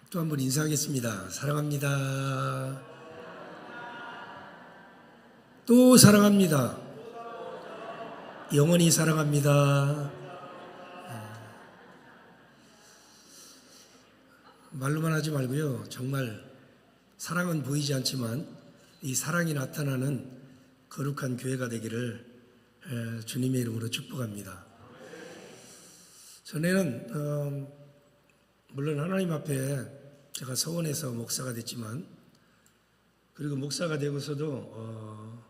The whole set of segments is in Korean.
또 한 번 인사하겠습니다. 사랑합니다. 또 사랑합니다. 영원히 사랑합니다. 말로만 하지 말고요. 정말 사랑은 보이지 않지만 이 사랑이 나타나는 거룩한 교회가 되기를 주님의 이름으로 축복합니다. 전에는 물론 하나님 앞에 제가 서원에서 목사가 됐지만, 그리고 목사가 되고서도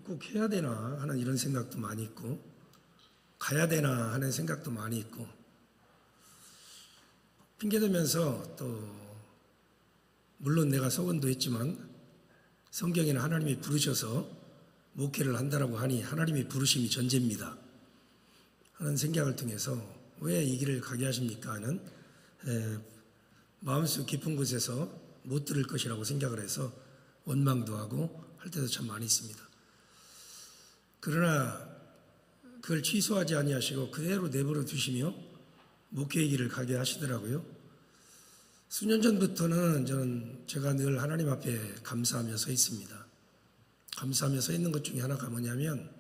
꼭 해야 되나 하는 이런 생각도 많이 있고, 가야 되나 하는 생각도 많이 있고, 핑계대면서 또 물론 내가 서원도 했지만 성경에는 하나님이 부르셔서 목회를 한다라고 하니 하나님의 부르심이 전제입니다 하는 생각을 통해서 왜 이 길을 가게 하십니까 하는 마음속 깊은 곳에서 못 들을 것이라고 생각을 해서 원망도 하고 할 때도 참 많이 있습니다. 그러나 그걸 취소하지 아니하시고 그대로 내버려 두시며 목회의 길을 가게 하시더라고요. 수년 전부터는 제가 늘 하나님 앞에 감사하며 서 있습니다. 감사하며 서 있는 것 중에 하나가 뭐냐면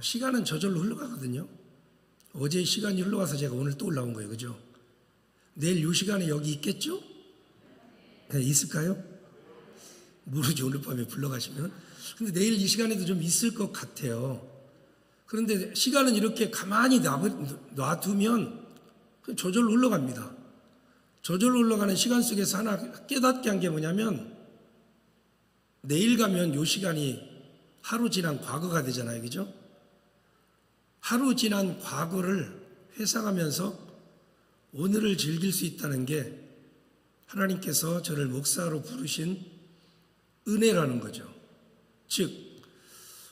시간은 저절로 흘러가거든요. 어제 시간이 흘러가서 제가 오늘 또 올라온 거예요. 그죠? 내일 이 시간에 여기 있겠죠? 네, 있을까요? 모르죠. 오늘 밤에 불러가시면. 근데 내일 이 시간에도 좀 있을 것 같아요. 그런데 시간은 이렇게 가만히 놔두면 저절로 흘러갑니다. 저절로 흘러가는 시간 속에서 하나 깨닫게 한 게 뭐냐면, 내일 가면 이 시간이 하루 지난 과거가 되잖아요. 그죠? 하루 지난 과거를 회상하면서 오늘을 즐길 수 있다는 게 하나님께서 저를 목사로 부르신 은혜라는 거죠. 즉,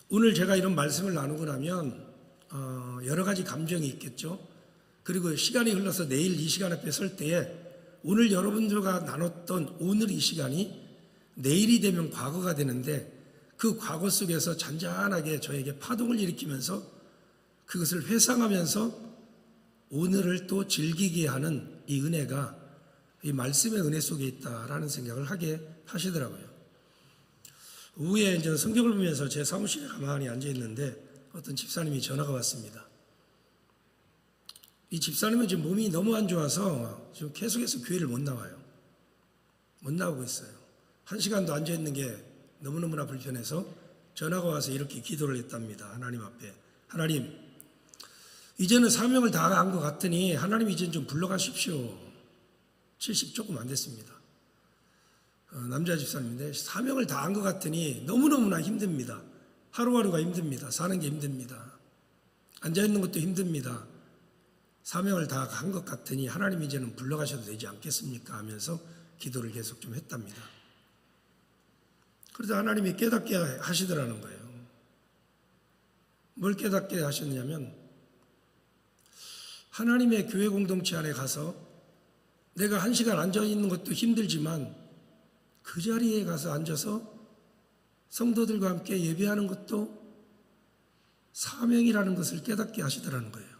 오늘 제가 이런 말씀을 나누고 나면 여러 가지 감정이 있겠죠. 그리고 시간이 흘러서 내일 이 시간 앞에 설 때에 오늘 여러분들과 나눴던 오늘 이 시간이 내일이 되면 과거가 되는데, 그 과거 속에서 잔잔하게 저에게 파동을 일으키면서 그것을 회상하면서 오늘을 또 즐기게 하는 이 은혜가 이 말씀의 은혜 속에 있다라는 생각을 하게 하시더라고요. 오후에 이제 성경을 보면서 제 사무실에 가만히 앉아 있는데 어떤 집사님이 전화가 왔습니다. 이 집사님은 지금 몸이 너무 안 좋아서 지금 계속해서 교회를 못 나와요. 못 나오고 있어요. 1시간도 앉아 있는 게 너무너무나 불편해서 전화가 와서 이렇게 기도를 했답니다. 하나님 앞에. 하나님, 이제는 사명을 다 한 것 같으니 하나님 이제는 좀 불러가십시오. 70 조금 안 됐습니다. 남자 집사님인데 사명을 다 한 것 같으니 너무너무나 힘듭니다. 하루하루가 힘듭니다. 사는 게 힘듭니다. 앉아있는 것도 힘듭니다. 사명을 다 한 것 같으니 하나님 이제는 불러가셔도 되지 않겠습니까 하면서 기도를 계속 좀 했답니다. 그러다 하나님이 깨닫게 하시더라는 거예요. 뭘 깨닫게 하셨냐면, 하나님의 교회 공동체 안에 가서 내가 1시간 앉아있는 것도 힘들지만 그 자리에 가서 앉아서 성도들과 함께 예배하는 것도 사명이라는 것을 깨닫게 하시더라는 거예요.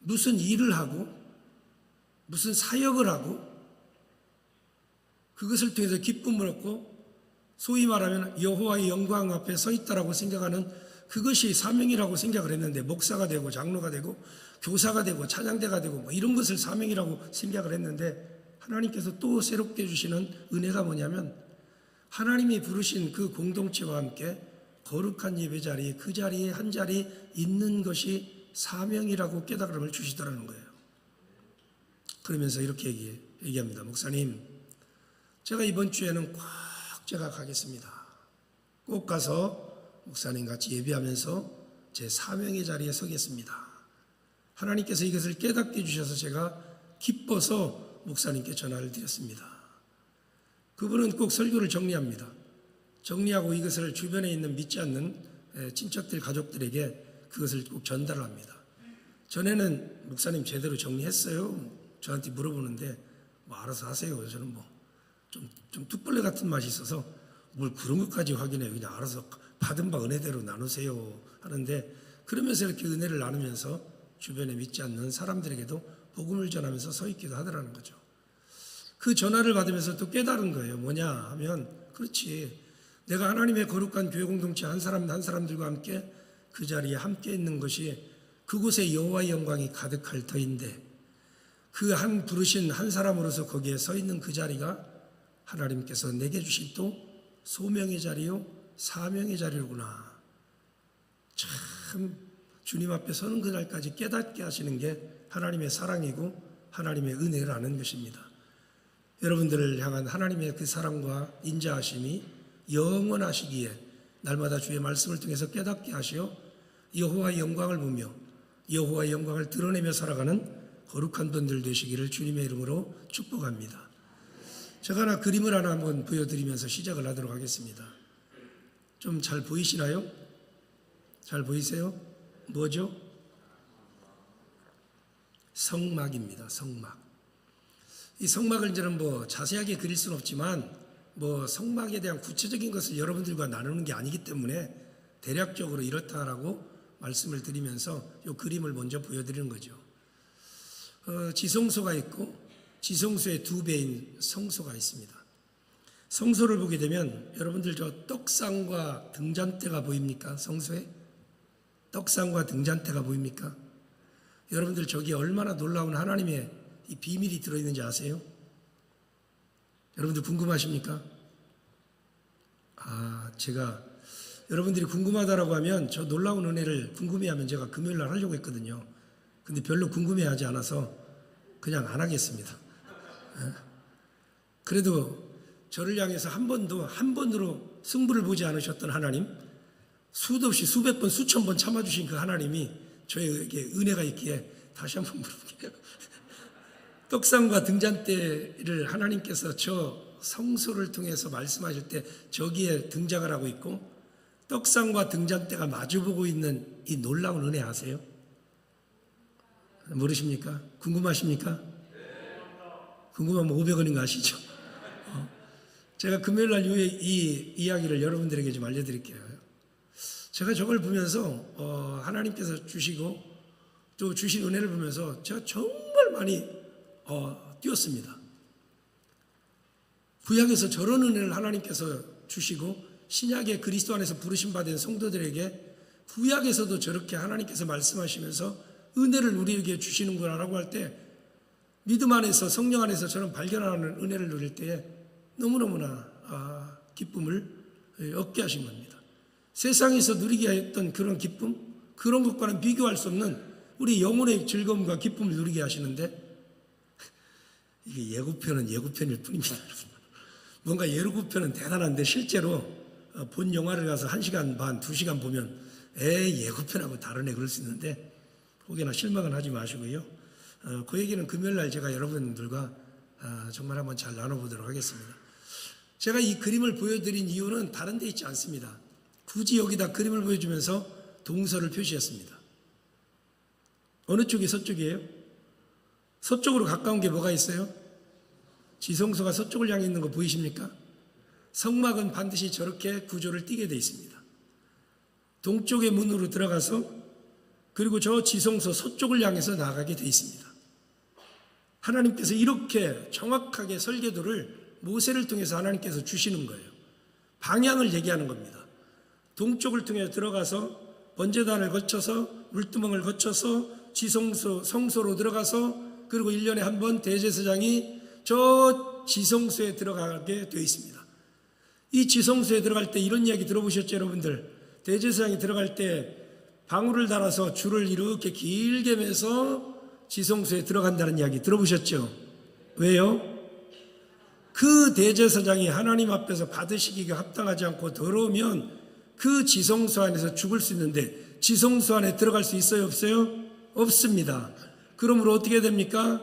무슨 일을 하고 무슨 사역을 하고 그것을 통해서 기쁨을 얻고 소위 말하면 여호와의 영광 앞에 서 있다라고 생각하는 그것이 사명이라고 생각을 했는데, 목사가 되고 장로가 되고 교사가 되고 찬양대가 되고 뭐 이런 것을 사명이라고 생각을 했는데, 하나님께서 또 새롭게 주시는 은혜가 뭐냐면, 하나님이 부르신 그 공동체와 함께 거룩한 예배 자리에 그 자리에 한 자리 있는 것이 사명이라고 깨달음을 주시더라는 거예요. 그러면서 이렇게 얘기합니다. 목사님, 제가 이번 주에는 꼭 제가 가겠습니다. 꼭 가서 목사님 같이 예배하면서 제 사명의 자리에 서겠습니다. 하나님께서 이것을 깨닫게 해주셔서 제가 기뻐서 목사님께 전화를 드렸습니다. 그분은 꼭 설교를 정리합니다. 정리하고 이것을 주변에 있는 믿지 않는 친척들, 가족들에게 그것을 꼭 전달을 합니다. 전에는 목사님 제대로 정리했어요? 저한테 물어보는데 뭐 알아서 하세요. 저는 좀 뚝벌레 같은 맛이 있어서 뭘 그런 것까지 확인해요. 그냥 알아서 받은 바 은혜대로 나누세요 하는데, 그러면서 이렇게 은혜를 나누면서 주변에 믿지 않는 사람들에게도 복음을 전하면서 서 있기도 하더라는 거죠. 그 전화를 받으면서 또 깨달은 거예요. 뭐냐 하면, 그렇지, 내가 하나님의 거룩한 교회 공동체 한 사람 한 사람들과 함께 그 자리에 함께 있는 것이 그곳에 여호와의 영광이 가득할 터인데, 그 한 부르신 한 사람으로서 거기에 서 있는 그 자리가 하나님께서 내게 주신 또 소명의 자리요 사명의 자리로구나. 참 주님 앞에 서는 그날까지 깨닫게 하시는 게 하나님의 사랑이고 하나님의 은혜라는 것입니다. 여러분들을 향한 하나님의 그 사랑과 인자하심이 영원하시기에 날마다 주의 말씀을 통해서 깨닫게 하시어 여호와의 영광을 보며 여호와의 영광을 드러내며 살아가는 거룩한 분들 되시기를 주님의 이름으로 축복합니다. 제가 하나 그림을 하나 한번 보여드리면서 시작을 하도록 하겠습니다. 좀 잘 보이시나요? 잘 보이세요? 뭐죠? 성막입니다. 성막. 이 성막을 이제는 뭐 자세하게 그릴 수는 없지만 뭐 성막에 대한 구체적인 것을 여러분들과 나누는 게 아니기 때문에 대략적으로 이렇다라고 말씀을 드리면서 이 그림을 먼저 보여드리는 거죠. 지성소가 있고 지성소의 2배인 성소가 있습니다. 성소를 보게 되면 여러분들 저 떡상과 등잔대가 보입니까? 성소에? 떡상과 등잔대가 보입니까? 여러분들 저기 얼마나 놀라운 하나님의 이 비밀이 들어있는지 아세요? 여러분들 궁금하십니까? 제가 여러분들이 궁금하다라고 하면 저 놀라운 은혜를 궁금해하면 제가 금요일 날 하려고 했거든요. 근데 별로 궁금해하지 않아서 그냥 안 하겠습니다. 그래도 저를 향해서 한 번으로 승부를 보지 않으셨던 하나님, 수도 없이 수백 번, 수천 번 참아주신 그 하나님이 저에게 은혜가 있기에 다시 한번 물어볼게요. 떡상과 등잔대를 하나님께서 저 성소를 통해서 말씀하실 때 저기에 등장을 하고 있고, 떡상과 등잔대가 마주보고 있는 이 놀라운 은혜 아세요? 모르십니까? 궁금하십니까? 궁금하면 500원인 거 아시죠? 제가 금요일 날 이 이야기를 여러분들에게 좀 알려드릴게요. 제가 저걸 보면서 하나님께서 주시고 또 주신 은혜를 보면서 제가 정말 많이 뛰었습니다. 구약에서 저런 은혜를 하나님께서 주시고 신약의 그리스도 안에서 부르심 받은 성도들에게 구약에서도 저렇게 하나님께서 말씀하시면서 은혜를 우리에게 주시는구나라고 할 때 믿음 안에서 성령 안에서 저는 발견하는 은혜를 누릴 때에 너무너무나 기쁨을 얻게 하신 겁니다. 세상에서 누리게 했던 그런 기쁨, 그런 것과는 비교할 수 없는 우리 영혼의 즐거움과 기쁨을 누리게 하시는데, 이게 예고편은 예고편일 뿐입니다. 뭔가 예고편은 대단한데 실제로 본 영화를 가서 1시간 반, 2시간 보면 예고편하고 다르네 그럴 수 있는데 혹여나 실망은 하지 마시고요. 그 얘기는 금요일날 제가 여러분들과 정말 한번 잘 나눠보도록 하겠습니다. 제가 이 그림을 보여드린 이유는 다른 데 있지 않습니다. 굳이 여기다 그림을 보여주면서 동서를 표시했습니다. 어느 쪽이 서쪽이에요? 서쪽으로 가까운 게 뭐가 있어요? 지성소가 서쪽을 향해 있는 거 보이십니까? 성막은 반드시 저렇게 구조를 띠게 되어 있습니다. 동쪽의 문으로 들어가서 그리고 저 지성소 서쪽을 향해서 나가게 되어 있습니다. 하나님께서 이렇게 정확하게 설계도를 모세를 통해서 하나님께서 주시는 거예요. 방향을 얘기하는 겁니다. 동쪽을 통해 들어가서 번제단을 거쳐서 물두멍을 거쳐서 지성소 성소로 들어가서 그리고 1년에 한 번 대제사장이 저 지성소에 들어가게 되어 있습니다. 이 지성소에 들어갈 때 이런 이야기 들어보셨죠, 여러분들? 대제사장이 들어갈 때 방울을 달아서 줄을 이렇게 길게 매서 지성소에 들어간다는 이야기 들어보셨죠? 왜요? 그 대제사장이 하나님 앞에서 받으시기가 합당하지 않고 더러우면 그 지성소 안에서 죽을 수 있는데 지성소 안에 들어갈 수 있어요, 없어요? 없습니다. 그러므로 어떻게 됩니까?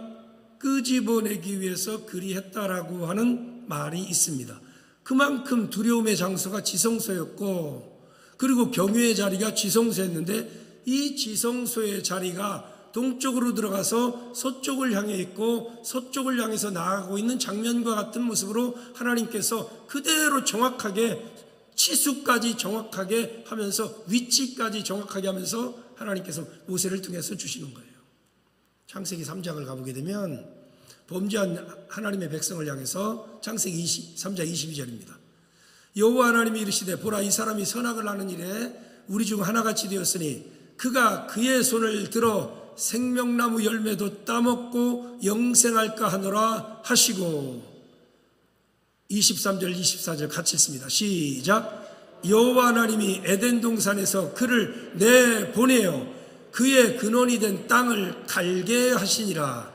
끄집어내기 위해서 그리했다라고 하는 말이 있습니다. 그만큼 두려움의 장소가 지성소였고 그리고 경외의 자리가 지성소였는데 이 지성소의 자리가 동쪽으로 들어가서 서쪽을 향해 있고 서쪽을 향해서 나아가고 있는 장면과 같은 모습으로 하나님께서 그대로 정확하게 치수까지 정확하게 하면서 위치까지 정확하게 하면서 하나님께서 모세를 통해서 주시는 거예요. 창세기 3장을 가보게 되면 범죄한 하나님의 백성을 향해서 창세기 3장 22절입니다. 여호와 하나님이 이르시되 보라 이 사람이 선악을 하는 일에 우리 중 하나같이 되었으니 그가 그의 손을 들어 생명나무 열매도 따먹고 영생할까 하노라 하시고 23절 24절 같이 읽습니다. 시작. 여호와 하나님이 에덴 동산에서 그를 내보내어 그의 근원이 된 땅을 갈게 하시니라.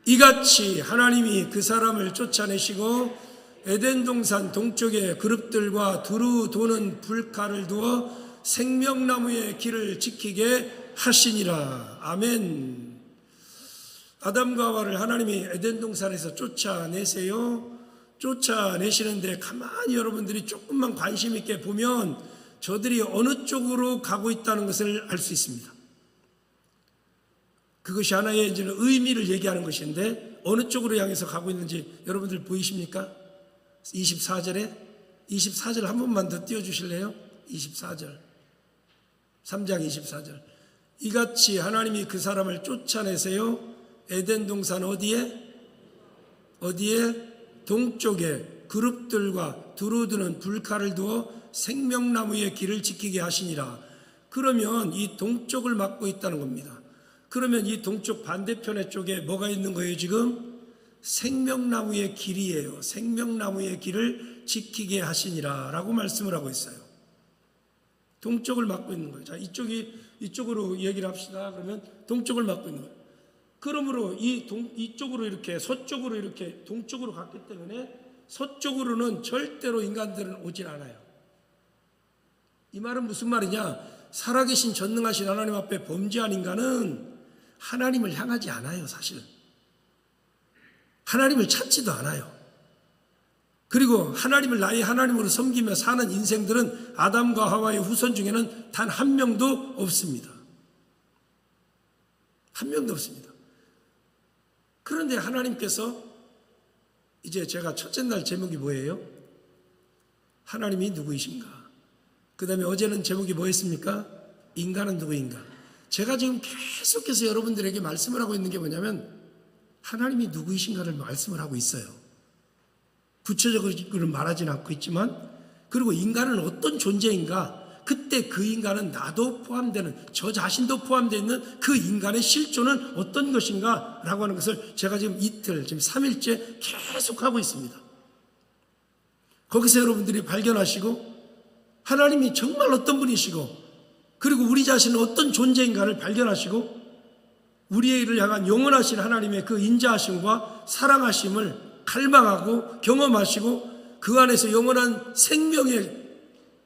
이같이 하나님이 그 사람을 쫓아내시고 에덴 동산 동쪽에 그룹들과 두루 도는 불칼을 두어 생명나무의 길을 지키게 하시니라. 아멘. 아담과 하와를 하나님이 에덴 동산에서 쫓아내세요. 쫓아내시는데 가만히 여러분들이 조금만 관심 있게 보면 저들이 어느 쪽으로 가고 있다는 것을 알 수 있습니다. 그것이 하나의 이제 의미를 얘기하는 것인데 어느 쪽으로 향해서 가고 있는지 여러분들 보이십니까? 24절 한 번만 더 띄워주실래요? 24절 3장 24절 이같이 하나님이 그 사람을 쫓아내세요. 에덴 동산 어디에? 동쪽에 그룹들과 두루드는 불칼을 두어 생명나무의 길을 지키게 하시니라. 그러면 이 동쪽을 막고 있다는 겁니다. 그러면 이 동쪽 반대편의 쪽에 뭐가 있는 거예요 지금? 생명나무의 길이에요. 생명나무의 길을 지키게 하시니라 라고 말씀을 하고 있어요. 동쪽을 막고 있는 거예요. 자, 이쪽으로 얘기를 합시다. 그러면 동쪽을 막고 있는 거예요. 그러므로 이쪽으로 이렇게 서쪽으로 이렇게 동쪽으로 갔기 때문에 서쪽으로는 절대로 인간들은 오질 않아요. 이 말은 무슨 말이냐? 살아계신 전능하신 하나님 앞에 범죄한 인간은 하나님을 향하지 않아요. 사실 하나님을 찾지도 않아요. 그리고 하나님을 나의 하나님으로 섬기며 사는 인생들은 아담과 하와의 후손 중에는 단 한 명도 없습니다. 한 명도 없습니다. 그런데 하나님께서 이제 제가 첫째 날 제목이 뭐예요? 하나님이 누구이신가? 그 다음에 어제는 제목이 뭐였습니까? 인간은 누구인가? 제가 지금 계속해서 여러분들에게 말씀을 하고 있는 게 뭐냐면 하나님이 누구이신가를 말씀을 하고 있어요. 구체적으로 말하지는 않고 있지만 그리고 인간은 어떤 존재인가? 그때 그 인간은 나도 포함되는 저 자신도 포함되어 있는 그 인간의 실존은 어떤 것인가 라고 하는 것을 제가 지금 지금 3일째 계속 하고 있습니다. 거기서 여러분들이 발견하시고 하나님이 정말 어떤 분이시고 그리고 우리 자신은 어떤 존재인가를 발견하시고 우리의 일을 향한 영원하신 하나님의 그 인자하심과 사랑하심을 갈망하고 경험하시고 그 안에서 영원한 생명의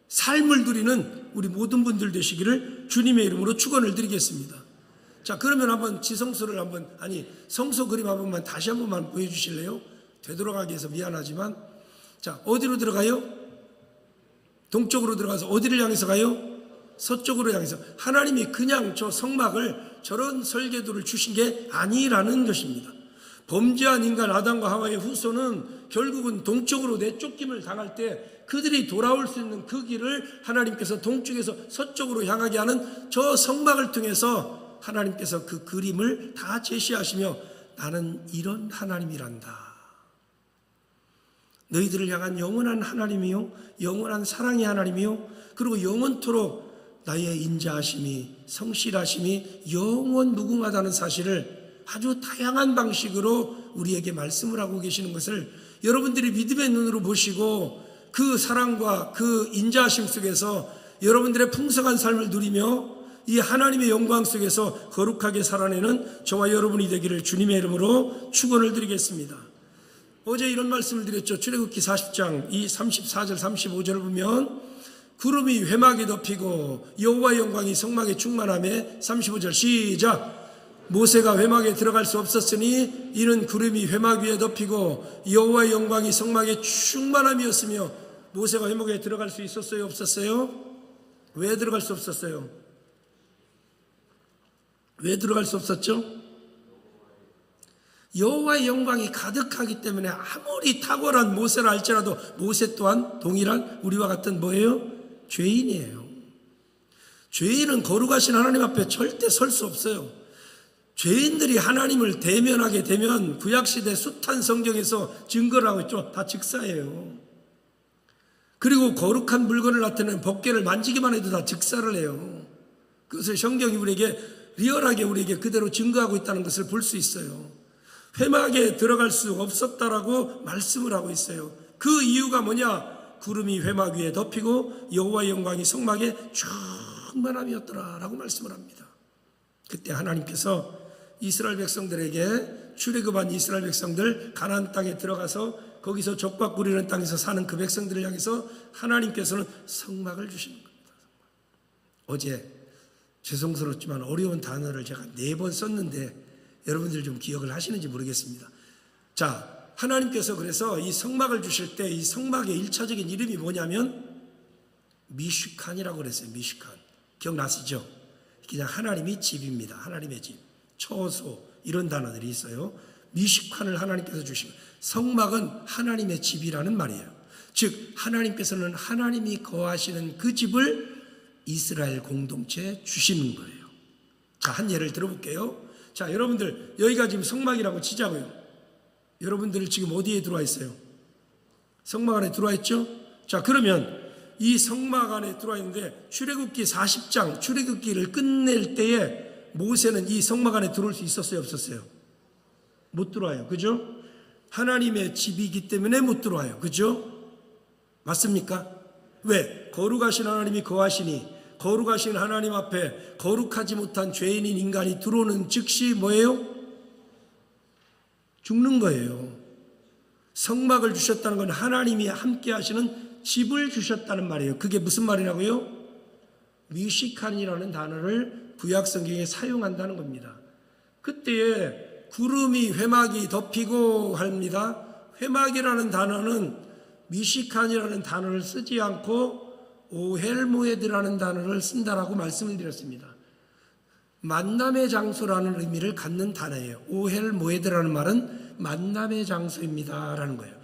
삶을 누리는 우리 모든 분들 되시기를 주님의 이름으로 축원을 드리겠습니다. 자, 그러면 한번 지성소를 성소 그림 한 번만 다시 한 번만 보여주실래요? 되돌아가기 위해서 미안하지만 자, 어디로 들어가요? 동쪽으로 들어가서 어디를 향해서 가요? 서쪽으로 향해서. 하나님이 그냥 저 성막을 저런 설계도를 주신 게 아니라는 것입니다. 범죄한 인간 아담과 하와의 후손은 결국은 동쪽으로 내쫓김을 당할 때 그들이 돌아올 수 있는 그 길을 하나님께서 동쪽에서 서쪽으로 향하게 하는 저 성막을 통해서 하나님께서 그 그림을 다 제시하시며 나는 이런 하나님이란다. 너희들을 향한 영원한 하나님이요 영원한 사랑의 하나님이요 그리고 영원토록 나의 인자하심이 성실하심이 영원 무궁하다는 사실을 아주 다양한 방식으로 우리에게 말씀을 하고 계시는 것을 여러분들이 믿음의 눈으로 보시고 그 사랑과 그 인자하심 속에서 여러분들의 풍성한 삶을 누리며 이 하나님의 영광 속에서 거룩하게 살아내는 저와 여러분이 되기를 주님의 이름으로 축원을 드리겠습니다. 어제 이런 말씀을 드렸죠. 출애굽기 40장 이 34절 35절을 보면 구름이 회막에 덮이고 여호와의 영광이 성막에 충만하며 35절 시작. 모세가 회막에 들어갈 수 없었으니 이는 구름이 회막 위에 덮이고 여호와의 영광이 성막에 충만함이었으며 모세가 회막에 들어갈 수 있었어요? 없었어요? 왜 들어갈 수 없었어요? 왜 들어갈 수 없었죠? 여호와의 영광이 가득하기 때문에 아무리 탁월한 모세라 할지라도 모세 또한 동일한 우리와 같은 뭐예요? 죄인이에요. 죄인은 거룩하신 하나님 앞에 절대 설 수 없어요. 죄인들이 하나님을 대면하게 되면 구약시대 숱한 성경에서 증거를 하고 있죠. 다 즉사예요. 그리고 거룩한 물건을 나타내는 법궤를 만지기만 해도 다 즉사를 해요. 그것을 성경이 우리에게 리얼하게 우리에게 그대로 증거하고 있다는 것을 볼 수 있어요. 회막에 들어갈 수 없었다라고 말씀을 하고 있어요. 그 이유가 뭐냐? 구름이 회막 위에 덮이고 여호와의 영광이 성막에 충만함이었더라라고 말씀을 합니다. 그때 하나님께서 이스라엘 백성들에게 출애굽한 이스라엘 백성들 가나안 땅에 들어가서 거기서 족밥 꾸리는 땅에서 사는 그 백성들을 향해서 하나님께서는 성막을 주시는 겁니다. 어제 죄송스럽지만 어려운 단어를 제가 4번 썼는데 여러분들 좀 기억을 하시는지 모르겠습니다. 자, 하나님께서 그래서 이 성막을 주실 때 이 성막의 1차적인 이름이 뭐냐면 미슈칸이라고 그랬어요. 미슈칸. 기억나시죠? 그냥 하나님이 집입니다. 하나님의 집. 처소 이런 단어들이 있어요. 미슈칸을 하나님께서 주시고 성막은 하나님의 집이라는 말이에요. 즉 하나님께서는 하나님이 거하시는 그 집을 이스라엘 공동체에 주시는 거예요. 자, 한 예를 들어볼게요. 자, 여러분들 여기가 지금 성막이라고 치자고요. 여러분들 지금 어디에 들어와 있어요? 성막 안에 들어와 있죠? 자, 그러면 이 성막 안에 들어와 있는데 출애굽기 40장 출애굽기를 끝낼 때에 모세는 이 성막 안에 들어올 수 있었어요? 없었어요? 못 들어와요. 그죠? 하나님의 집이기 때문에 못 들어와요. 그죠? 맞습니까? 왜? 거룩하신 하나님이 거하시니 거룩하신 하나님 앞에 거룩하지 못한 죄인인 인간이 들어오는 즉시 뭐예요? 죽는 거예요. 성막을 주셨다는 건 하나님이 함께 하시는 집을 주셨다는 말이에요. 그게 무슨 말이라고요? 미시칸이라는 단어를 구약 성경에 사용한다는 겁니다. 그때에 구름이 회막이 덮이고 합니다. 회막이라는 단어는 미시칸이라는 단어를 쓰지 않고 오헬모에드라는 단어를 쓴다라고 말씀을 드렸습니다. 만남의 장소라는 의미를 갖는 단어예요. 오헬모에드라는 말은 만남의 장소입니다 라는 거예요.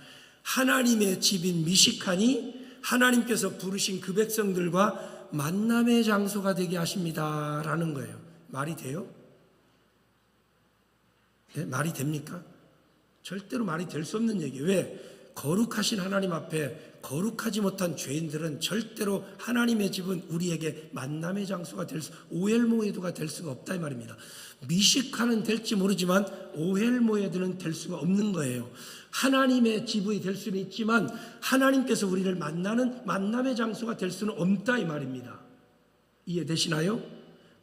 하나님의 집인 미시칸이 하나님께서 부르신 그 백성들과 만남의 장소가 되게 하십니다 라는 거예요. 말이 돼요? 네? 말이 됩니까? 절대로 말이 될 수 없는 얘기예요. 왜? 거룩하신 하나님 앞에 거룩하지 못한 죄인들은 절대로 하나님의 집은 우리에게 만남의 장소가 될 수, 오헬모에드가 될 수가 없다 이 말입니다. 미식카는 될지 모르지만 오헬모에드는 될 수가 없는 거예요. 하나님의 집이 될 수는 있지만 하나님께서 우리를 만나는 만남의 장소가 될 수는 없다 이 말입니다. 이해되시나요?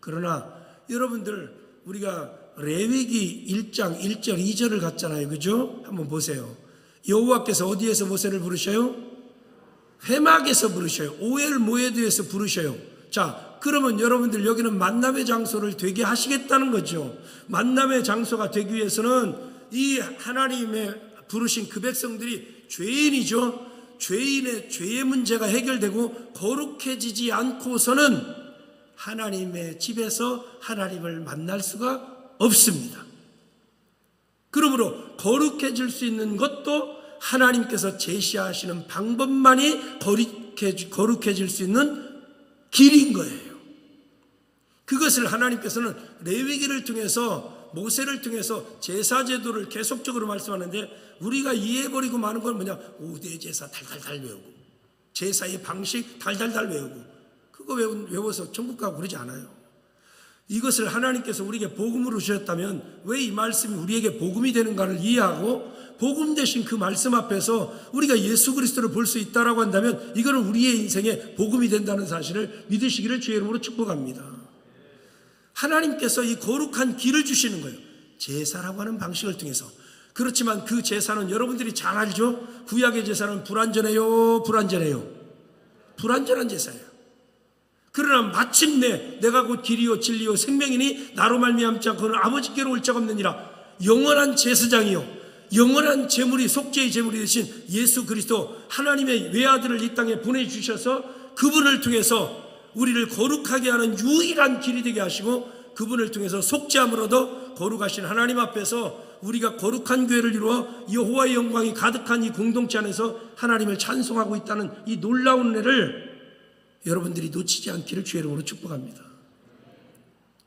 그러나 여러분들 우리가 레위기 1장 1절 2절을 갔잖아요. 그죠? 한번 보세요. 여호와께서 어디에서 모세를 부르셔요? 회막에서 부르셔요. 오헬모에드에서 부르셔요. 자, 그러면 여러분들 여기는 만남의 장소를 되게 하시겠다는 거죠. 만남의 장소가 되기 위해서는 이 하나님의 부르신 그 백성들이 죄인이죠. 죄인의 죄의 문제가 해결되고 거룩해지지 않고서는 하나님의 집에서 하나님을 만날 수가 없습니다. 그러므로 거룩해질 수 있는 것도 하나님께서 제시하시는 방법만이 거룩해질 수 있는 길인 거예요. 그것을 하나님께서는 레위기를 통해서 모세를 통해서 제사제도를 계속적으로 말씀하는데 우리가 이해해버리고 마는 건 뭐냐? 5대 제사 달달달 외우고 제사의 방식 달달달 외우고 그거 외워서 천국 가고 그러지 않아요. 이것을 하나님께서 우리에게 복음으로 주셨다면 왜 이 말씀이 우리에게 복음이 되는가를 이해하고 복음 대신 그 말씀 앞에서 우리가 예수 그리스도를 볼 수 있다라고 한다면 이거는 우리의 인생에 복음이 된다는 사실을 믿으시기를 주의 이름으로 축복합니다. 하나님께서 이 거룩한 길을 주시는 거예요. 제사라고 하는 방식을 통해서. 그렇지만 그 제사는 여러분들이 잘 알죠? 구약의 제사는 불완전해요? 불완전한 제사예요. 그러나 마침내 내가 곧 길이요 진리요 생명이니 나로 말미암지 않고는 아버지께로 올 자가 없느니라. 영원한 제사장이요 영원한 제물이 속죄의 제물이 되신 예수 그리스도 하나님의 외아들을 이 땅에 보내주셔서 그분을 통해서 우리를 거룩하게 하는 유일한 길이 되게 하시고 그분을 통해서 속죄함으로도 거룩하신 하나님 앞에서 우리가 거룩한 교회를 이루어 여호와의 영광이 가득한 이 공동체 안에서 하나님을 찬송하고 있다는 이 놀라운 은혜를 여러분들이 놓치지 않기를 주의 이름으로 축복합니다.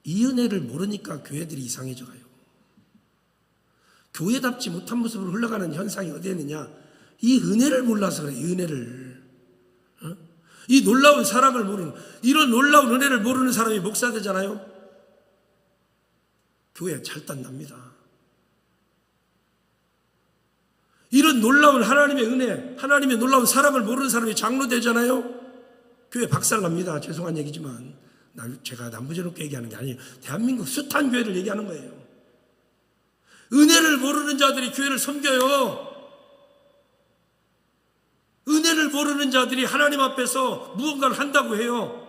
이 은혜를 모르니까 교회들이 이상해져 가요. 교회답지 못한 모습으로 흘러가는 현상이 어디에 있느냐? 이 은혜를 몰라서 그래요. 이 은혜를. 이 놀라운 사랑을 모르는, 이런 놀라운 은혜를 모르는 사람이 목사 되잖아요. 교회 절단 납니다. 이런 놀라운 하나님의 은혜, 하나님의 놀라운 사랑을 모르는 사람이 장로 되잖아요. 교회 박살납니다. 죄송한 얘기지만 제가 남부제롭게 얘기하는 게 아니에요. 대한민국 숱한 교회를 얘기하는 거예요. 은혜를 모르는 자들이 교회를 섬겨요. 은혜를 모르는 자들이 하나님 앞에서 무언가를 한다고 해요.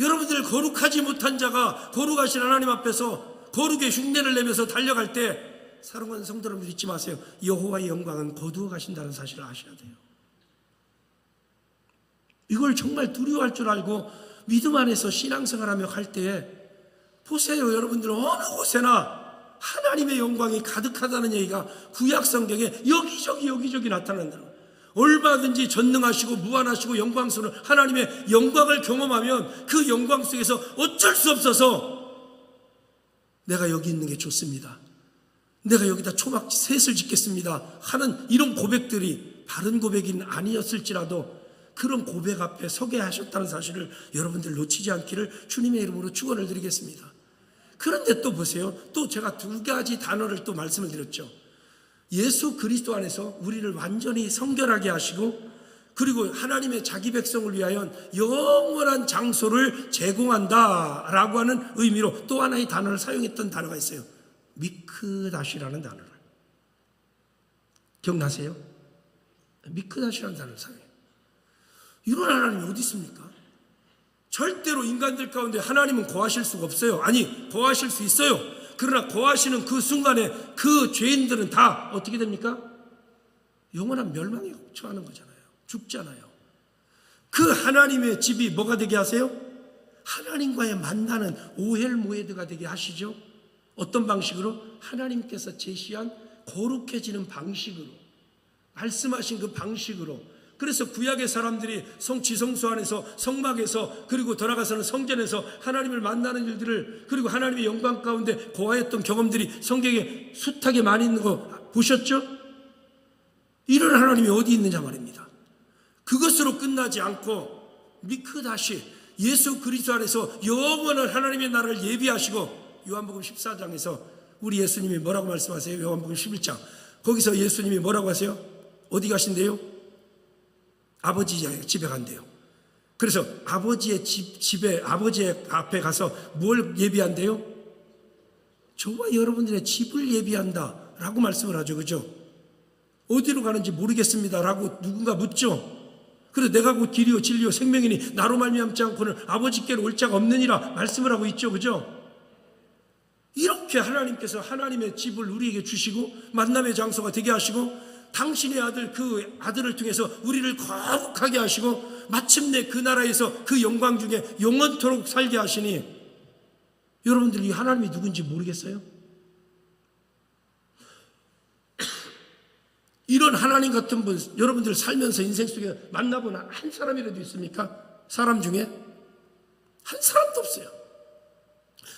여러분들 거룩하지 못한 자가 거룩하신 하나님 앞에서 거룩의 흉내를 내면서 달려갈 때 사랑하는 성도 여러분 잊지 마세요. 여호와의 영광은 거두어 가신다는 사실을 아셔야 돼요. 이걸 정말 두려워할 줄 알고 믿음 안에서 신앙생활하며 갈 때에 보세요. 여러분들 어느 곳에나 하나님의 영광이 가득하다는 얘기가 구약 성경에 여기저기 나타난다. 얼마든지 전능하시고 무한하시고 영광스러운 하나님의 영광을 경험하면 그 영광 속에서 어쩔 수 없어서 내가 여기 있는 게 좋습니다. 내가 여기다 초막 셋을 짓겠습니다 하는 이런 고백들이 바른 고백이 아니었을지라도 그런 고백 앞에 서게 하셨다는 사실을 여러분들 놓치지 않기를 주님의 이름으로 축원을 드리겠습니다. 그런데 또 보세요. 또 제가 두 가지 단어를 또 말씀을 드렸죠. 예수 그리스도 안에서 우리를 완전히 성결하게 하시고 그리고 하나님의 자기 백성을 위하여 영원한 장소를 제공한다라고 하는 의미로 또 하나의 단어를 사용했던 단어가 있어요. 미크다시라는 단어를. 기억나세요? 미크다시라는 단어를 사용해요. 이런 하나님이 어디 있습니까? 절대로 인간들 가운데 하나님은 거하실 수가 없어요. 아니, 거하실 수 있어요. 그러나 거하시는 그 순간에 그 죄인들은 다 어떻게 됩니까? 영원한 멸망에 처하는 거잖아요. 죽잖아요. 그 하나님의 집이 뭐가 되게 하세요? 하나님과의 만나는 오헬모에드가 되게 하시죠. 어떤 방식으로? 하나님께서 제시한 거룩해지는 방식으로, 말씀하신 그 방식으로. 그래서 구약의 사람들이 지성소 안에서 성막에서 그리고 돌아가서는 성전에서 하나님을 만나는 일들을 그리고 하나님의 영광 가운데 거하였던 경험들이 성경에 숱하게 많이 있는 거 보셨죠? 이런 하나님이 어디 있느냐 말입니다. 그것으로 끝나지 않고 미크다시 예수 그리스도 안에서 영원한 하나님의 나라를 예비하시고 요한복음 14장에서 우리 예수님이 뭐라고 말씀하세요? 요한복음 11장 거기서 예수님이 뭐라고 하세요? 어디 가신대요? 아버지 집에 간대요. 그래서 아버지의 집에 아버지의 앞에 가서 뭘 예비한대요? 저와 여러분들의 집을 예비한다 라고 말씀을 하죠. 그죠? 어디로 가는지 모르겠습니다 라고 누군가 묻죠. 그래서 내가 곧 길이요 진리요 생명이니 나로 말미암지 않고는 아버지께로 올 자가 없느니라 말씀을 하고 있죠. 그죠? 이렇게 하나님께서 하나님의 집을 우리에게 주시고 만남의 장소가 되게 하시고 당신의 아들 그 아들을 통해서 우리를 거룩하게 하시고 마침내 그 나라에서 그 영광 중에 영원토록 살게 하시니 여러분들 이 하나님이 누군지 모르겠어요? 이런 하나님 같은 분 여러분들 살면서 인생 속에 만나본 한 사람이라도 있습니까? 사람 중에? 한 사람도 없어요.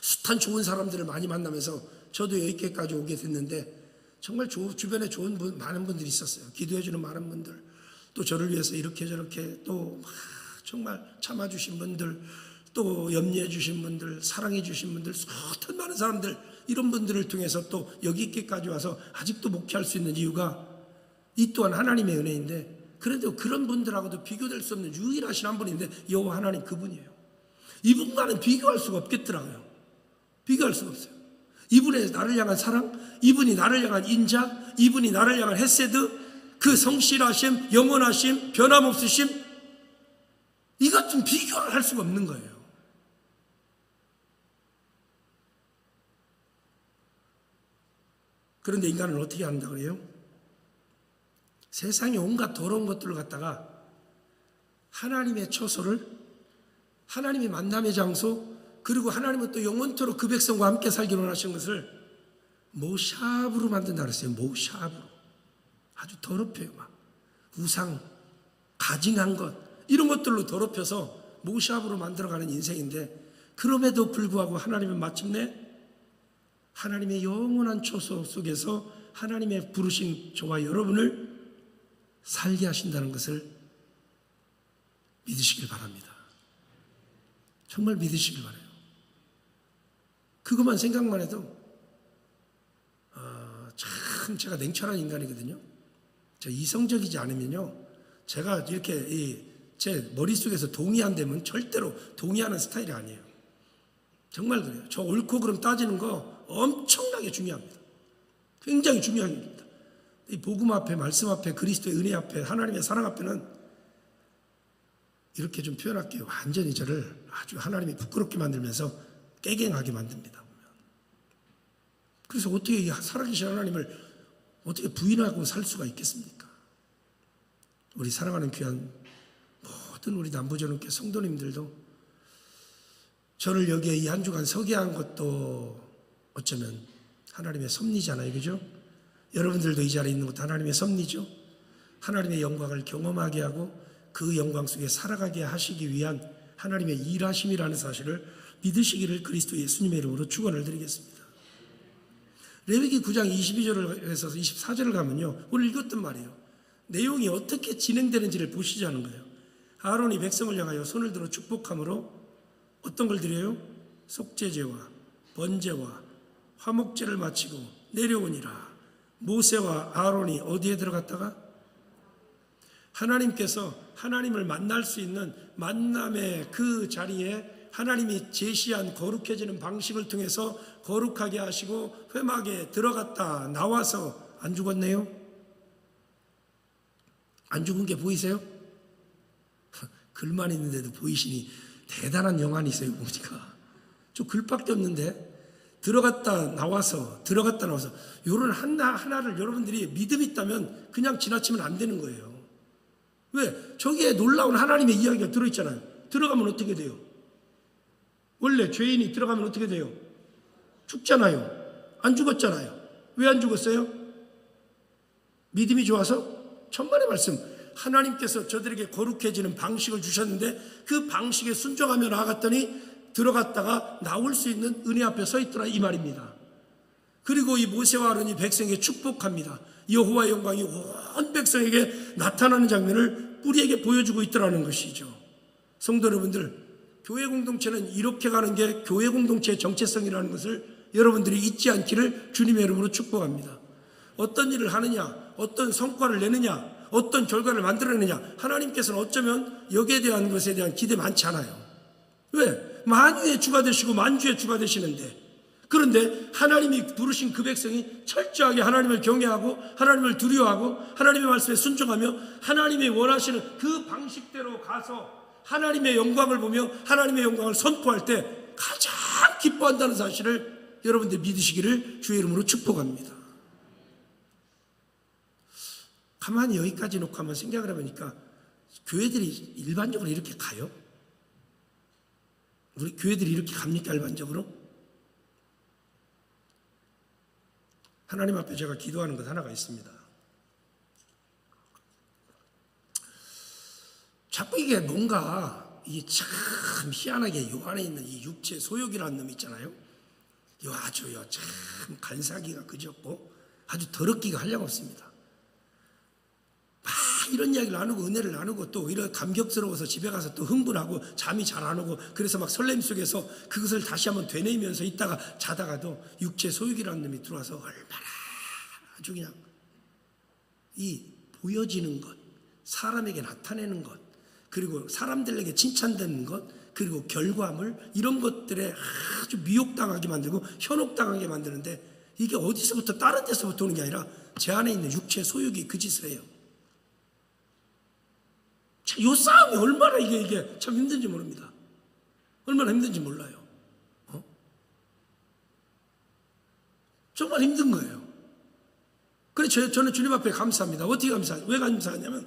숱한 좋은 사람들을 많이 만나면서 저도 여기까지 오게 됐는데 정말 주변에 좋은 분, 많은 분들이 있었어요. 기도해주는 많은 분들, 또 저를 위해서 이렇게 저렇게 또 정말 참아주신 분들, 또 염려해주신 분들, 사랑해주신 분들, 숱한 많은 사람들, 이런 분들을 통해서 또 여기까지 와서 아직도 목회할 수 있는 이유가 이 또한 하나님의 은혜인데 그래도 그런 분들하고도 비교될 수 없는 유일하신 한 분인데 여호와 하나님 그분이에요. 이분과는 비교할 수가 없겠더라고요. 비교할 수가 없어요. 이분의 나를 향한 사랑, 이분이 나를 향한 인자, 이분이 나를 향한 헤세드, 그 성실하심, 영원하심, 변함없으심, 이것 좀 비교를 할 수가 없는 거예요. 그런데 인간은 어떻게 한다 그래요? 세상에 온갖 더러운 것들을 갖다가 하나님의 처소를, 하나님의 만남의 장소, 그리고 하나님은 또 영원토록 그 백성과 함께 살기로 원하시는 것을 모샵으로 만든다 그랬어요. 모샵으로. 아주 더럽혀요. 막 우상, 가증한 것 이런 것들로 더럽혀서 모샵으로 만들어가는 인생인데, 그럼에도 불구하고 하나님은 마침내 하나님의 영원한 초소 속에서 하나님의 부르신 저와 여러분을 살게 하신다는 것을 믿으시길 바랍니다. 정말 믿으시길 바라요. 그것만 생각만 해도 참 제가 냉철한 인간이거든요. 제가 이성적이지 않으면요, 제가 이렇게 제 머릿속에서 동의한다면 절대로 동의하는 스타일이 아니에요. 정말 그래요. 저 옳고 그름 따지는 거 엄청나게 중요합니다. 굉장히 중요한 일입니다. 이 복음 앞에, 말씀 앞에, 그리스도의 은혜 앞에, 하나님의 사랑 앞에는 이렇게 좀 표현할게요. 완전히 저를 아주 하나님이 부끄럽게 만들면서 깨갱하게 만듭니다. 그래서 어떻게 살아계신 하나님을 어떻게 부인하고 살 수가 있겠습니까? 우리 사랑하는 귀한 모든 우리 남부전원교 성도님들도 저를 여기에 이 한 주간 서게 한 것도 어쩌면 하나님의 섭리잖아요. 그죠? 여러분들도 이 자리에 있는 것도 하나님의 섭리죠. 하나님의 영광을 경험하게 하고 그 영광 속에 살아가게 하시기 위한 하나님의 일하심이라는 사실을 믿으시기를 그리스도 예수님의 이름으로 축원을 드리겠습니다. 레위기 9장 22절을 해서 24절을 가면요, 오늘 읽었던 말이에요. 내용이 어떻게 진행되는지를 보시자는 거예요. 아론이 백성을 향하여 손을 들어 축복함으로 어떤 걸 드려요? 속죄제와 번제와 화목제를 마치고 내려오니라. 모세와 아론이 어디에 들어갔다가? 하나님께서 하나님을 만날 수 있는 만남의 그 자리에 하나님이 제시한 거룩해지는 방식을 통해서 거룩하게 하시고 회막에 들어갔다 나와서 안 죽었네요? 안 죽은 게 보이세요? 글만 있는데도 보이시니 대단한 영안이 있어요. 보니까 좀 글밖에 없는데 들어갔다 나와서 요런 하나를 여러분들이 믿음 있다면 그냥 지나치면 안 되는 거예요. 왜? 저기에 놀라운 하나님의 이야기가 들어있잖아요. 들어가면 어떻게 돼요? 원래 죄인이 들어가면 어떻게 돼요? 죽잖아요. 안 죽었잖아요. 왜 안 죽었어요? 믿음이 좋아서? 천만의 말씀. 하나님께서 저들에게 거룩해지는 방식을 주셨는데 그 방식에 순종하며 나아갔더니 들어갔다가 나올 수 있는 은혜 앞에 서 있더라, 이 말입니다. 그리고 이 모세와 아론이 백성에게 축복합니다. 여호와의 영광이 온 백성에게 나타나는 장면을 우리에게 보여주고 있더라는 것이죠. 성도 여러분들, 교회 공동체는 이렇게 가는 게 교회 공동체의 정체성이라는 것을 여러분들이 잊지 않기를 주님의 이름으로 축복합니다. 어떤 일을 하느냐, 어떤 성과를 내느냐, 어떤 결과를 만들어내느냐, 하나님께서는 어쩌면 여기에 대한 것에 대한 기대 많지 않아요. 왜? 만유의 주가 되시고 만주의 주가 되시는데, 그런데 하나님이 부르신 그 백성이 철저하게 하나님을 경외하고 하나님을 두려워하고 하나님의 말씀에 순종하며 하나님이 원하시는 그 방식대로 가서 하나님의 영광을 보며 하나님의 영광을 선포할 때 가장 기뻐한다는 사실을 여러분들 믿으시기를 주의 이름으로 축복합니다. 가만히 여기까지 놓고 한번 생각을 해보니까 교회들이 일반적으로 이렇게 가요? 우리 교회들이 이렇게 갑니까? 일반적으로? 하나님 앞에 제가 기도하는 것 하나가 있습니다. 자꾸 이게 뭔가 이게 참 희한하게 요 안에 있는 이 육체 소욕이라는 놈 있잖아요. 요 아주요 참 간사기가 그졌고 아주 더럽기가 한량없습니다. 막 이런 이야기를 나누고 은혜를 나누고 또 오히려 감격스러워서 집에 가서 또 흥분하고 잠이 잘 안 오고 그래서 막 설렘 속에서 그것을 다시 한번 되뇌이면서 있다가 자다가도 육체 소욕이라는 놈이 들어와서 얼마나 아주 그냥 이 보여지는 것, 사람에게 나타내는 것, 그리고 사람들에게 칭찬되는 것, 그리고 결과물 이런 것들에 아주 미혹당하게 만들고 현혹당하게 만드는데 이게 어디서부터 다른 데서부터 오는 게 아니라 제 안에 있는 육체 소욕이 그 짓을 해요. 이 싸움이 얼마나 이게 참 힘든지 모릅니다. 얼마나 힘든지 몰라요. 정말 힘든 거예요. 그래서 저는 주님 앞에 감사합니다. 어떻게 감사하냐? 왜 감사하냐면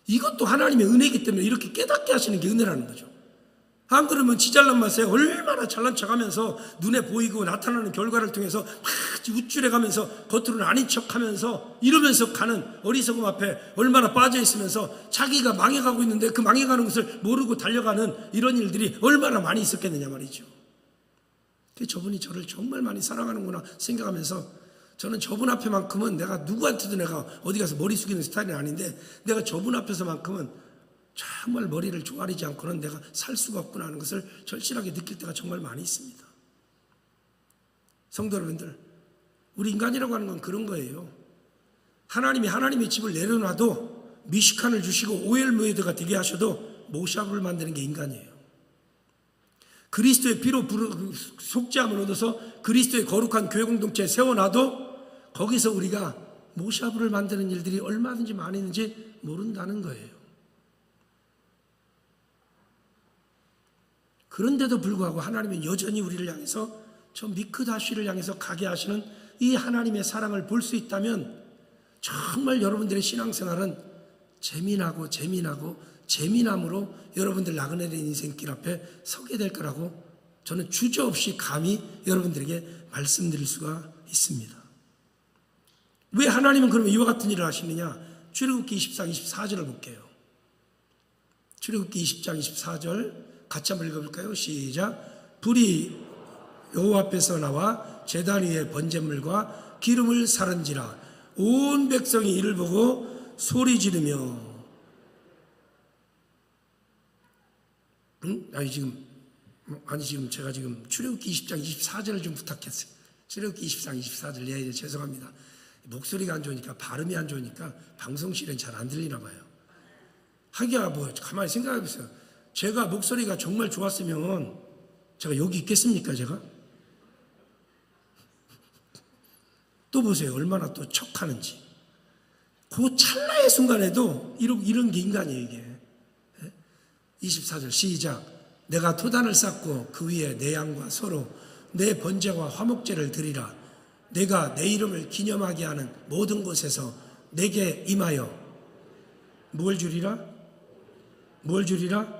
이것도 하나님의 은혜이기 때문에 이렇게 깨닫게 하시는 게 은혜라는 거죠. 안 그러면 지잘난 맛에 얼마나 잘난 척하면서 눈에 보이고 나타나는 결과를 통해서 막 우쭐해가면서 겉으로는 아닌 척하면서 이러면서 가는 어리석음 앞에 얼마나 빠져 있으면서 자기가 망해가고 있는데 그 망해가는 것을 모르고 달려가는 이런 일들이 얼마나 많이 있었겠느냐 말이죠. 저분이 저를 정말 많이 사랑하는구나 생각하면서 저는 저분 앞에만큼은 내가 누구한테도 내가 어디 가서 머리 숙이는 스타일은 아닌데 내가 저분 앞에서만큼은 정말 머리를 조아리지 않고는 내가 살 수가 없구나 하는 것을 절실하게 느낄 때가 정말 많이 있습니다. 성도 여러분들, 우리 인간이라고 하는 건 그런 거예요. 하나님이 하나님의 집을 내려놔도 미식한을 주시고 오엘무에드가 되게 하셔도 모샵을 만드는 게 인간이에요. 그리스도의 피로 속죄함을 얻어서 그리스도의 거룩한 교회 공동체에 세워놔도 거기서 우리가 모샤브를 만드는 일들이 얼마든지 많이 있는지 모른다는 거예요. 그런데도 불구하고 하나님은 여전히 우리를 향해서 저 미크다시를 향해서 가게 하시는 이 하나님의 사랑을 볼 수 있다면 정말 여러분들의 신앙생활은 재미남으로 여러분들 나그네된 인생길 앞에 서게 될 거라고 저는 주저없이 감히 여러분들에게 말씀드릴 수가 있습니다. 왜 하나님은 그러면 이와 같은 일을 하시느냐? 출애굽기 20장 24절을 볼게요. 출애굽기 20장 24절 같이 한번 읽어볼까요? 시작. 불이 여호와 앞에서 나와 제단 위에 번제물과 기름을 사른지라 온 백성이 이를 보고 소리 지르며 지금 제가 지금 출애굽기 20장 24절을 좀 부탁했어요. 출애굽기 20장 24절. 예, 죄송합니다. 목소리가 안 좋으니까 발음이 안 좋으니까 방송실엔 잘 안 들리나 봐요. 하기야 뭐 가만히 생각해 보세요. 제가 목소리가 정말 좋았으면 제가 여기 있겠습니까? 제가? 또 보세요. 얼마나 또 척하는지. 그 찰나의 순간에도 이런 게 인간이에요, 이게. 24절 시작. 내가 토단을 쌓고 그 위에 내 양과 서로 내 번제와 화목제를 드리라. 내가 내 이름을 기념하게 하는 모든 곳에서 내게 임하여 뭘 주리라? 뭘 주리라?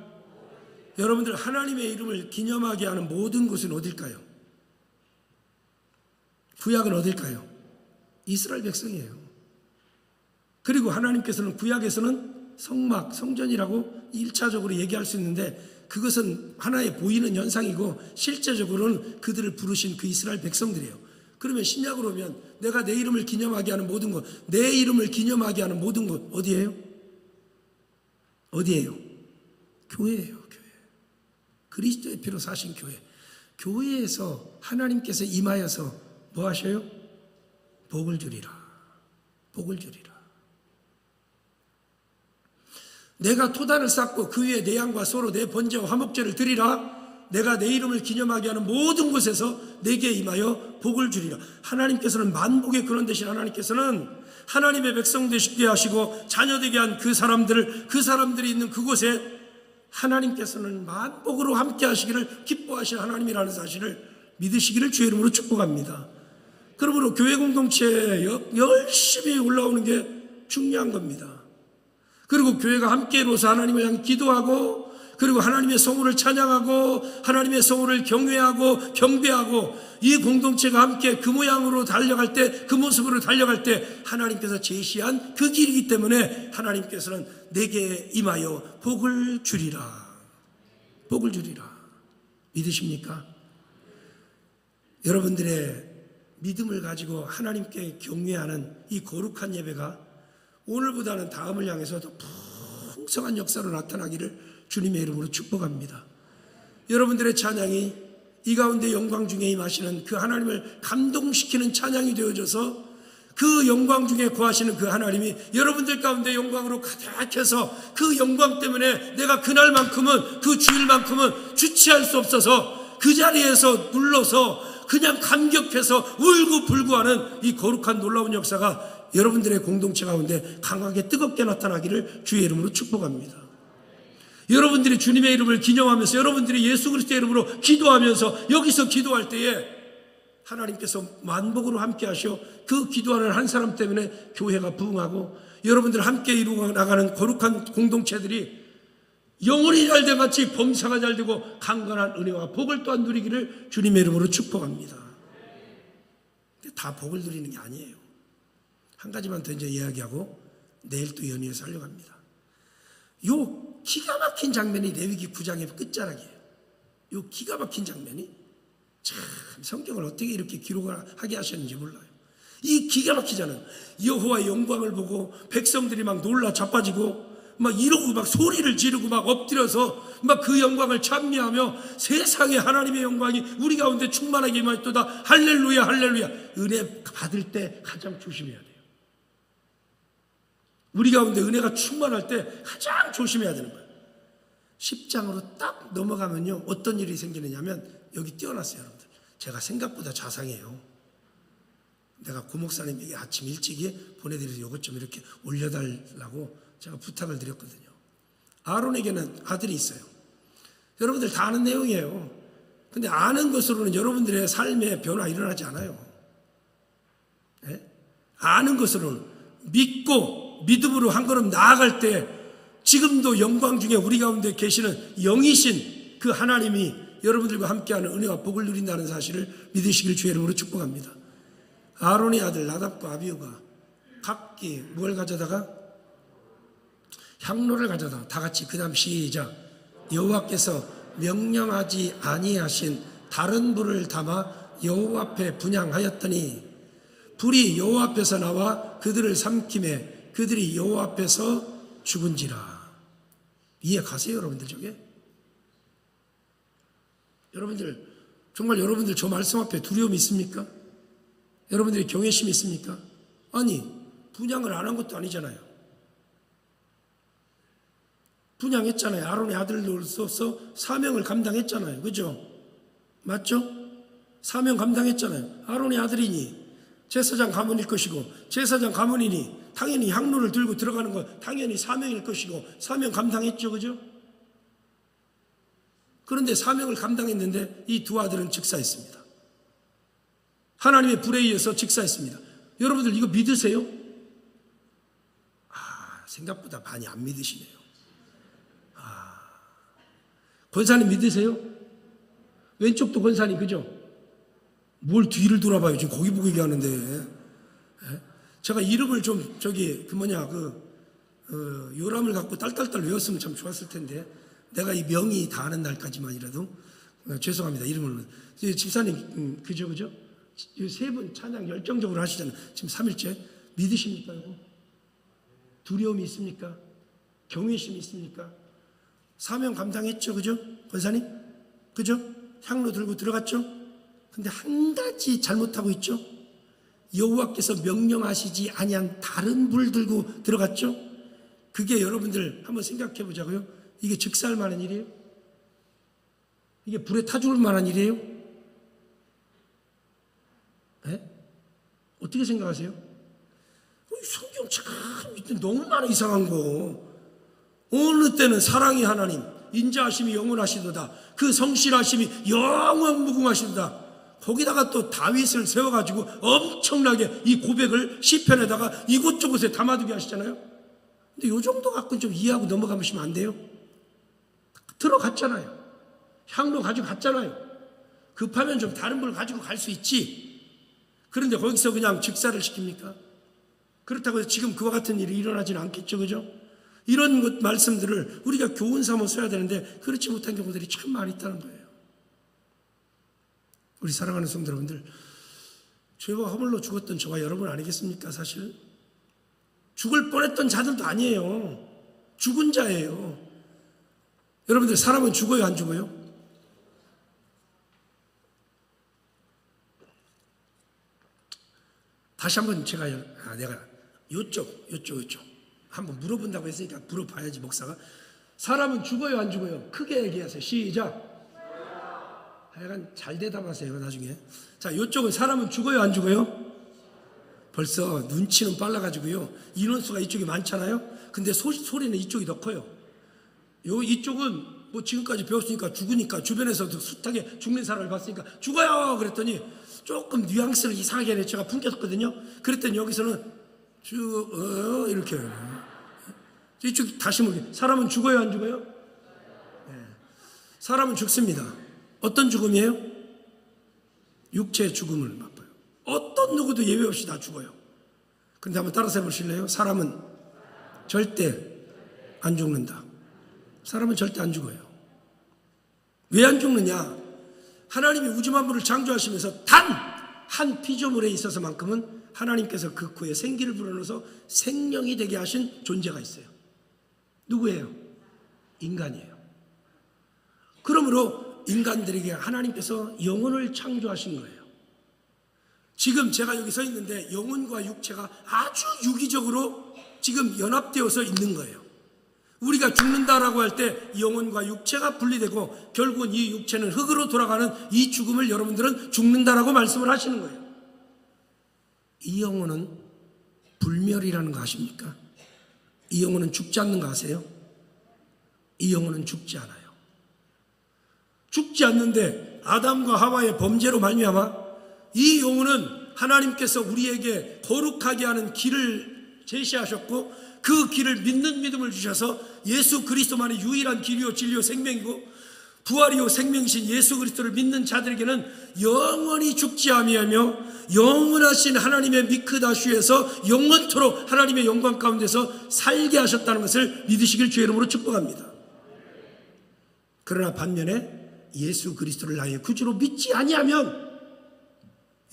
여러분들 하나님의 이름을 기념하게 하는 모든 곳은 어딜까요? 구약은 어딜까요? 이스라엘 백성이에요. 그리고 하나님께서는 구약에서는 성막, 성전이라고 1차적으로 얘기할 수 있는데 그것은 하나의 보이는 현상이고 실제적으로는 그들을 부르신 그 이스라엘 백성들이에요. 그러면 신약으로 오면 내가 내 이름을 기념하게 하는 모든 곳, 내 이름을 기념하게 하는 모든 곳 어디예요? 어디예요? 교회예요. 교회. 그리스도의 피로 사신 교회. 교회에서 하나님께서 임하여서 뭐 하셔요? 복을 주리라. 복을 주리라. 내가 토단을 쌓고 그 위에 내 양과 소로 내 번제와 화목제를 드리라. 내가 내 이름을 기념하게 하는 모든 곳에서 내게 임하여 복을 주리라. 하나님께서는 만복의 근원 되신 하나님께서는 하나님의 백성 되시게 하시고 자녀 되게 한 그 사람들이 있는 그곳에 하나님께서는 만복으로 함께 하시기를 기뻐하시는 하나님이라는 사실을 믿으시기를 주의 이름으로 축복합니다. 그러므로 교회 공동체에 열심히 올라오는 게 중요한 겁니다. 그리고 교회가 함께로서 하나님을 향해 기도하고 그리고 하나님의 성호를 찬양하고 하나님의 성호를 경외하고 경배하고 이 공동체가 함께 그 모양으로 달려갈 때 그 모습으로 달려갈 때 하나님께서 제시한 그 길이기 때문에 하나님께서는 내게 임하여 복을 주리라. 복을 주리라. 믿으십니까? 여러분들의 믿음을 가지고 하나님께 경외하는 이 거룩한 예배가 오늘보다는 다음을 향해서 더 풍성한 역사로 나타나기를 주님의 이름으로 축복합니다. 여러분들의 찬양이 이 가운데 영광 중에 임하시는 그 하나님을 감동시키는 찬양이 되어져서 그 영광 중에 거하시는 그 하나님이 여러분들 가운데 영광으로 가득해서 그 영광 때문에 내가 그날만큼은 그 주일만큼은 주체할 수 없어서 그 자리에서 눌러서 그냥 감격해서 울고불고하는 이 거룩한 놀라운 역사가 여러분들의 공동체 가운데 강하게 뜨겁게 나타나기를 주의 이름으로 축복합니다. 여러분들이 주님의 이름을 기념하면서 여러분들이 예수 그리스도의 이름으로 기도하면서 여기서 기도할 때에 하나님께서 만복으로 함께 하셔 그 기도하는 한 사람 때문에 교회가 부흥하고 여러분들 함께 이루어 나가는 거룩한 공동체들이 영혼이 잘된 같이 범사가 잘되고 강건한 은혜와 복을 또한 누리기를 주님의 이름으로 축복합니다. 다 복을 누리는 게 아니에요. 한 가지만 더 이제 이야기하고 내일 또 연이어서 하려고 합니다. 요 기가 막힌 장면이 레위기 9장의 끝자락이에요. 요 기가 막힌 장면이 참 성경을 어떻게 이렇게 기록을 하게 하셨는지 몰라요. 이 기가 막히잖아요. 여호와의 영광을 보고 백성들이 막 놀라 자빠지고 막 이러고 막 소리를 지르고 막 엎드려서 막 그 영광을 찬미하며 세상에 하나님의 영광이 우리 가운데 충만하게 임하였도다. 할렐루야 할렐루야. 은혜 받을 때 가장 조심해야 돼요. 우리 가운데 은혜가 충만할 때 가장 조심해야 되는 거예요. 10장으로 딱 넘어가면요 어떤 일이 생기느냐면 여기 띄워놨어요. 여러분들 제가 생각보다 자상해요. 내가 고 목사님에게 아침 일찍이 보내드려서 이것 좀 이렇게 올려달라고 제가 부탁을 드렸거든요. 아론에게는 아들이 있어요. 여러분들 다 아는 내용이에요. 근데 아는 것으로는 여러분들의 삶의 변화 일어나지 않아요. 네? 아는 것으로는 믿고 믿음으로 한 걸음 나아갈 때 지금도 영광 중에 우리 가운데 계시는 영이신 그 하나님이 여러분들과 함께하는 은혜와 복을 누린다는 사실을 믿으시길 주의 이름으로 축복합니다. 아론의 아들 나답과 아비후가 각기 뭘 가져다가 향로를 가져다 다 같이 그 다음 시작. 여호와께서 명령하지 아니하신 다른 불을 담아 여호와 앞에 분향하였더니 불이 여호와 앞에서 나와 그들을 삼키매 그들이 여호와 앞에서 죽은지라. 이해 가세요 여러분들 저게? 여러분들 정말 여러분들 저 말씀 앞에 두려움이 있습니까? 여러분들이 경외심이 있습니까? 아니 분향을 안 한 것도 아니잖아요. 분향했잖아요. 아론의 아들로서 사명을 감당했잖아요. 그죠? 맞죠? 사명 감당했잖아요. 아론의 아들이니 제사장 가문일 것이고 제사장 가문이니 당연히 향로를 들고 들어가는 건 당연히 사명일 것이고 사명 감당했죠. 그죠? 그런데 사명을 감당했는데 이 두 아들은 즉사했습니다. 하나님의 불에 의해서 즉사했습니다. 여러분들 이거 믿으세요? 생각보다 많이 안 믿으시네요. 권사님 믿으세요? 왼쪽도 권사님 그죠? 뭘 뒤를 돌아봐요. 지금 거기 보고 얘기하는데. 제가 이름을 좀 요람을 갖고 딸딸딸 외웠으면 참 좋았을 텐데 내가 이 명의 다 아는 날까지만이라도 죄송합니다. 이름을 집사님 그죠? 세 분 찬양 열정적으로 하시잖아요. 지금 3일째 믿으십니까? 이거? 두려움이 있습니까? 경외심이 있습니까? 사명 감당했죠. 그죠? 권사님? 그죠? 향로 들고 들어갔죠? 근데 한 가지 잘못하고 있죠? 여호와께서 명령하시지 아니한 다른 불 들고 들어갔죠? 그게 여러분들 한번 생각해 보자고요. 이게 즉사할 만한 일이에요? 이게 불에 타 죽을 만한 일이에요? 네? 어떻게 생각하세요? 성경 참 너무 많아 이상한 거. 어느 때는 사랑의 하나님 인자하심이 영원하시도다. 그 성실하심이 영원무궁하시도다. 거기다가 또 다윗을 세워가지고 엄청나게 이 고백을 시편에다가 이곳저곳에 담아두게 하시잖아요. 근데 요 정도 갖고는 좀 이해하고 넘어가시면 안 돼요? 들어갔잖아요. 향로 가지고 갔잖아요. 급하면 좀 다른 걸 가지고 갈 수 있지. 그런데 거기서 그냥 즉사를 시킵니까? 그렇다고 해서 지금 그와 같은 일이 일어나지는 않겠죠. 그죠? 이런 것 말씀들을 우리가 교훈 삼아 써야 되는데 그렇지 못한 경우들이 참 많이 있다는 거예요. 우리 사랑하는 성도 여러분들, 죄와 허물로 죽었던 저와 여러분 아니겠습니까? 사실 죽을 뻔했던 자들도 아니에요. 죽은 자예요. 여러분들 사람은 죽어요 안 죽어요? 다시 한번 내가 요쪽 한번 물어본다고 했으니까 물어봐야지. 목사가 사람은 죽어요 안 죽어요? 크게 얘기하세요. 시작. 하여간 잘 대답하세요 나중에. 자, 요쪽은 사람은 죽어요 안 죽어요? 벌써 눈치는 빨라가지고요 인원수가 이쪽이 많잖아요. 근데 소리는 이쪽이 더 커요. 이쪽은 뭐 지금까지 배웠으니까 죽으니까 주변에서도 숱하게 죽는 사람을 봤으니까 죽어요 그랬더니 조금 뉘앙스를 이상하게 제가 풍겼거든요. 그랬더니 여기서는 이렇게 이쪽 다시 물게. 사람은 죽어요 안 죽어요? 사람은 죽습니다. 어떤 죽음이에요? 육체의 죽음을 맛봐요. 어떤 누구도 예외 없이 다 죽어요. 그런데 한번 따라서 해보실래요? 사람은 절대 안 죽는다. 사람은 절대 안 죽어요. 왜 안 죽느냐? 하나님이 우주 만물을 창조하시면서 단 한 피조물에 있어서만큼은 하나님께서 그 코에 생기를 불어넣어서 생명이 되게 하신 존재가 있어요. 누구예요? 인간이에요. 그러므로 인간들에게 하나님께서 영혼을 창조하신 거예요. 지금 제가 여기 서 있는데 영혼과 육체가 아주 유기적으로 지금 연합되어서 있는 거예요. 우리가 죽는다라고 할 때 영혼과 육체가 분리되고 결국은 이 육체는 흙으로 돌아가는 이 죽음을 여러분들은 죽는다라고 말씀을 하시는 거예요. 이 영혼은 불멸이라는 거 아십니까? 이 영혼은 죽지 않는 거 아세요? 이 영혼은 죽지 않아요. 죽지 않는데 아담과 하와의 범죄로 말미암아 이 영혼은 하나님께서 우리에게 거룩하게 하는 길을 제시하셨고 그 길을 믿는 믿음을 주셔서 예수 그리스도만이 유일한 길이요 진리요 생명이고 부활이요 생명이신 예수 그리스도를 믿는 자들에게는 영원히 죽지 아니하며 영원하신 하나님의 미크다슈에서 영원토록 하나님의 영광 가운데서 살게 하셨다는 것을 믿으시길 주의 이름으로 축복합니다. 그러나 반면에 예수 그리스도를 나의 구주로 믿지 아니하면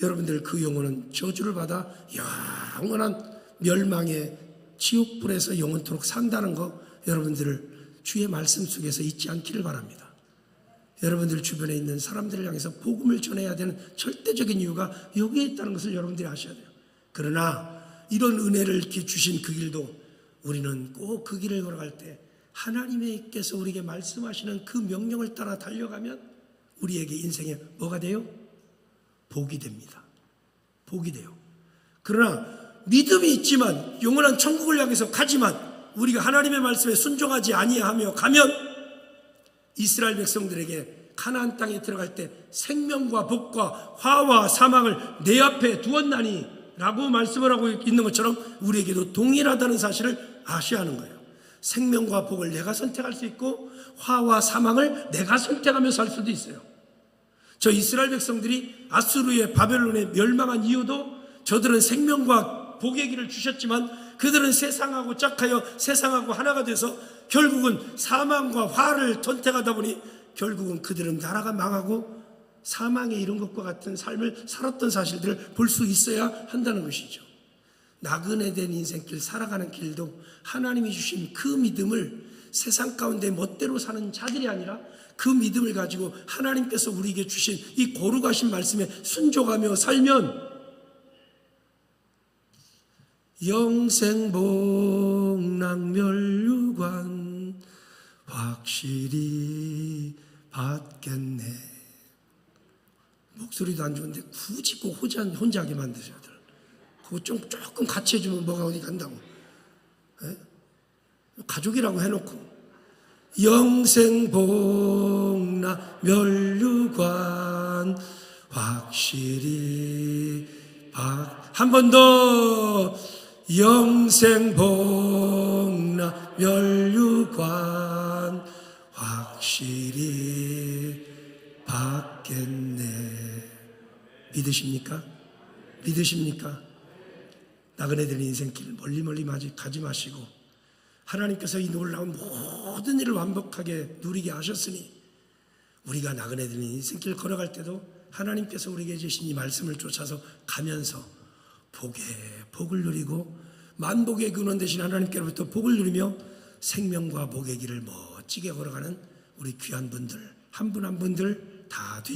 여러분들 그 영혼은 저주를 받아 영원한 멸망의 지옥불에서 영원토록 산다는 거 여러분들을 주의 말씀 속에서 잊지 않기를 바랍니다. 여러분들 주변에 있는 사람들을 향해서 복음을 전해야 되는 절대적인 이유가 여기에 있다는 것을 여러분들이 아셔야 돼요. 그러나 이런 은혜를 이렇게 주신 그 길도 우리는 꼭 그 길을 걸어갈 때 하나님께서 우리에게 말씀하시는 그 명령을 따라 달려가면 우리에게 인생에 뭐가 돼요? 복이 됩니다. 복이 돼요. 그러나 믿음이 있지만 영원한 천국을 향해서 가지만 우리가 하나님의 말씀에 순종하지 아니하며 가면 이스라엘 백성들에게 가나안 땅에 들어갈 때 생명과 복과 화와 사망을 내 앞에 두었나니 라고 말씀을 하고 있는 것처럼 우리에게도 동일하다는 사실을 아셔야 하는 거예요. 생명과 복을 내가 선택할 수 있고 화와 사망을 내가 선택하며 살 수도 있어요. 저 이스라엘 백성들이 아수르의 바벨론에 멸망한 이유도 저들은 생명과 복의 길을 주셨지만 그들은 세상하고 짝하여 세상하고 하나가 돼서 결국은 사망과 화를 선택하다 보니 결국은 그들은 나라가 망하고 사망에 이른 것과 같은 삶을 살았던 사실들을 볼 수 있어야 한다는 것이죠. 나그네 된 인생길 살아가는 길도 하나님이 주신 그 믿음을 세상 가운데 멋대로 사는 자들이 아니라 그 믿음을 가지고 하나님께서 우리에게 주신 이 거룩하신 말씀에 순종하며 살면 영생복락멸류관 확실히 받겠네. 목소리도 안 좋은데 굳이 꼭 혼자 하게 만드셔야 돼요. 그거 조금 같이 해주면 뭐가 어디 간다고. 에? 가족이라고 해놓고 영생복락멸류관 확실히 한 번 더 영생복락멸류관 확실히 받겠네. 믿으십니까? 믿으십니까? 나그네들 인생길 멀리 가지 마시고 하나님께서 이 놀라운 모든 일을 완벽하게 누리게 하셨으니 우리가 나그네들 인생길 걸어갈 때도 하나님께서 우리에게 주신 이 말씀을 쫓아서 가면서 복을 누리고 만복의 근원 되신 하나님께로부터 복을 누리며 생명과 복의 길을 멋지게 걸어가는 우리 귀한 분들 한 분 한 분들 다 되시옵소서.